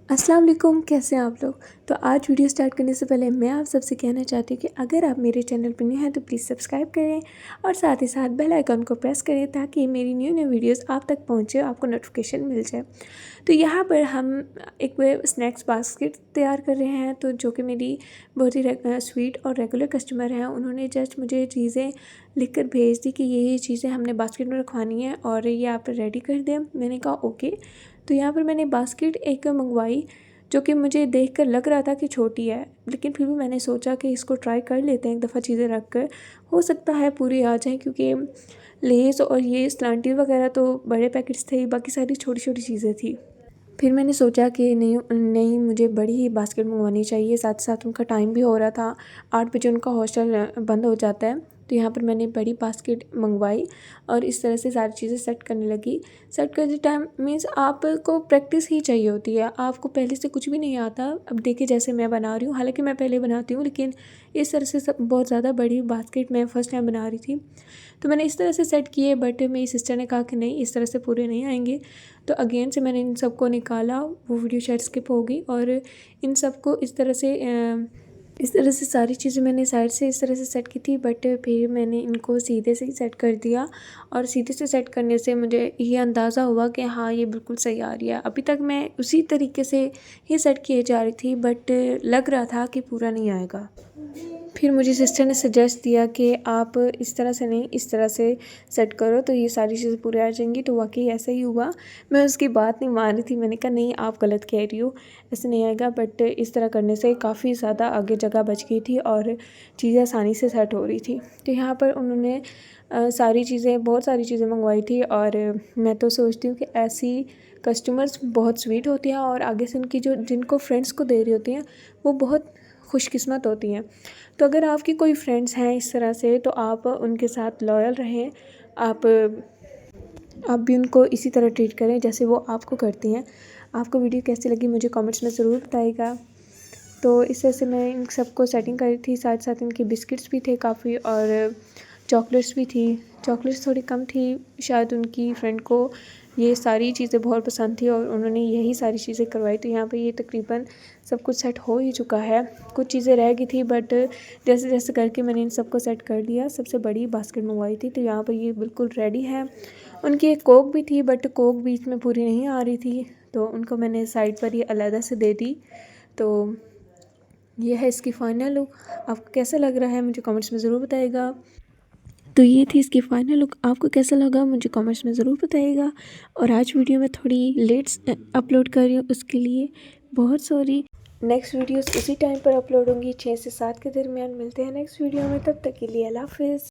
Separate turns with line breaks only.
अस्सलाम वालेकुम, कैसे हैं आप लोग। तो आज वीडियो स्टार्ट करने से पहले मैं आप सबसे कहना चाहती हूँ कि अगर आप मेरे चैनल पर न्यू हैं तो प्लीज़ सब्सक्राइब करें और साथ ही साथ बेल आइकन को प्रेस करें ताकि मेरी न्यू न्यू वीडियोस आप तक पहुँचे, आपको नोटिफिकेशन मिल जाए। तो यहाँ पर हम एक स्नैक्स बास्केट तैयार कर रहे हैं, तो जो कि मेरी बहुत ही स्वीट और रेगुलर कस्टमर हैं, उन्होंने जस्ट मुझे चीज़ें लिख कर भेज दी कि ये चीज़ें हमने बास्केट में रखवानी है और ये आप रेडी कर दें। मैंने कहा ओके। तो यहाँ पर मैंने बास्केट एक मंगवाई जो कि मुझे देखकर लग रहा था कि छोटी है, लेकिन फिर भी मैंने सोचा कि इसको ट्राई कर लेते हैं एक दफ़ा चीज़ें रख कर, हो सकता है पूरी आ जाए, क्योंकि लेस और ये स्लांटी वगैरह तो बड़े पैकेट्स थे, बाकी सारी छोटी छोटी चीज़ें थी। फिर मैंने सोचा कि नहीं नहीं मुझे बड़ी ही बास्केट मंगवानी चाहिए, साथ साथ उनका टाइम भी हो रहा था, 8 बजे उनका हॉस्टल बंद हो जाता है। तो यहाँ पर मैंने बड़ी बास्केट मंगवाई और इस तरह से सारी चीज़ें सेट करने लगी। सेट करते टाइम मीन्स आपको प्रैक्टिस ही चाहिए होती है, आपको पहले से कुछ भी नहीं आता। अब देखिए जैसे मैं बना रही हूँ, हालांकि मैं पहले बनाती हूँ, लेकिन इस तरह से सब बहुत ज़्यादा बड़ी बास्केट मैं फ़र्स्ट टाइम बना रही थी। तो मैंने इस तरह से सेट किए, बट मेरी सिस्टर ने कहा कि नहीं इस तरह से पूरे नहीं आएंगे। तो अगेन से मैंने इन सबको निकाला, वो वीडियो शायद स्किप होगी, और इन सबको इस तरह से सारी चीज़ें मैंने साइड से इस तरह से सेट की थी, बट फिर मैंने इनको सीधे से ही सेट कर दिया। और सीधे से सेट करने से मुझे ये अंदाज़ा हुआ कि हाँ ये बिल्कुल सही आ रही है। अभी तक मैं उसी तरीके से ही सेट किए जा रही थी, बट लग रहा था कि पूरा नहीं आएगा। फिर मुझे सिस्टर ने सजेस्ट दिया कि आप इस तरह से नहीं, इस तरह से सेट करो तो ये सारी चीज़ें पूरी आ जाएंगी। तो वाकई ऐसा ही हुआ। मैं उसकी बात नहीं मान रही थी, मैंने कहा नहीं आप गलत कह रही हो, ऐसे नहीं आएगा। बट इस तरह करने से काफ़ी ज़्यादा आगे जगह बच गई थी और चीज़ें आसानी से सेट हो रही थी। तो यहाँ पर उन्होंने बहुत सारी चीज़ें मंगवाई थी, और मैं तो सोचती हूँ कि ऐसी कस्टमर्स बहुत स्वीट होती हैं, और आगे से उनकी जो जिनको फ्रेंड्स को दे रही होती हैं वो बहुत खुशकिस्मत होती हैं। तो अगर आपकी कोई फ्रेंड्स हैं इस तरह से, तो आप उनके साथ लॉयल रहें, आप भी उनको इसी तरह ट्रीट करें जैसे वो आपको करती हैं। आपको वीडियो कैसी लगी मुझे कमेंट्स में ज़रूर बताइएगा। तो इस तरह से मैं इन सबको सेटिंग कर रही थी, साथ साथ इनके बिस्किट्स भी थे काफ़ी, और चॉकलेट्स भी थी। चॉकलेट्स थोड़ी कम थी, शायद उनकी फ्रेंड को ये सारी चीज़ें बहुत पसंद थी और उन्होंने यही सारी चीज़ें करवाई। तो यहाँ पे ये तकरीबन सब कुछ सेट हो ही चुका है, कुछ चीज़ें रह गई थी, बट जैसे जैसे करके मैंने इन सबको सेट कर दिया। सबसे बड़ी बास्केट मंगवाई थी, तो यहाँ पर ये बिल्कुल रेडी है। उनकी एक कोक भी थी, बट कोक बीच में पूरी नहीं आ रही थी, तो उनको मैंने साइड पर ये अलग से दे दी। तो ये है इसकी फ़ाइनल लुक। आपको कैसा लग रहा है मुझे कमेंट्स में ज़रूर बताइएगा। तो ये थी इसकी फ़ाइनल लुक, आपको कैसा लगा मुझे कमेंट्स में ज़रूर बताइएगा। और आज वीडियो में थोड़ी लेट अपलोड कर रही हूँ, उसके लिए बहुत सॉरी। नेक्स्ट वीडियोस उसी टाइम पर अपलोड होंगी, 6 से 7 के दरमियान। मिलते हैं नेक्स्ट वीडियो में, तब तक के लिए अल्लाह हाफ़िज़।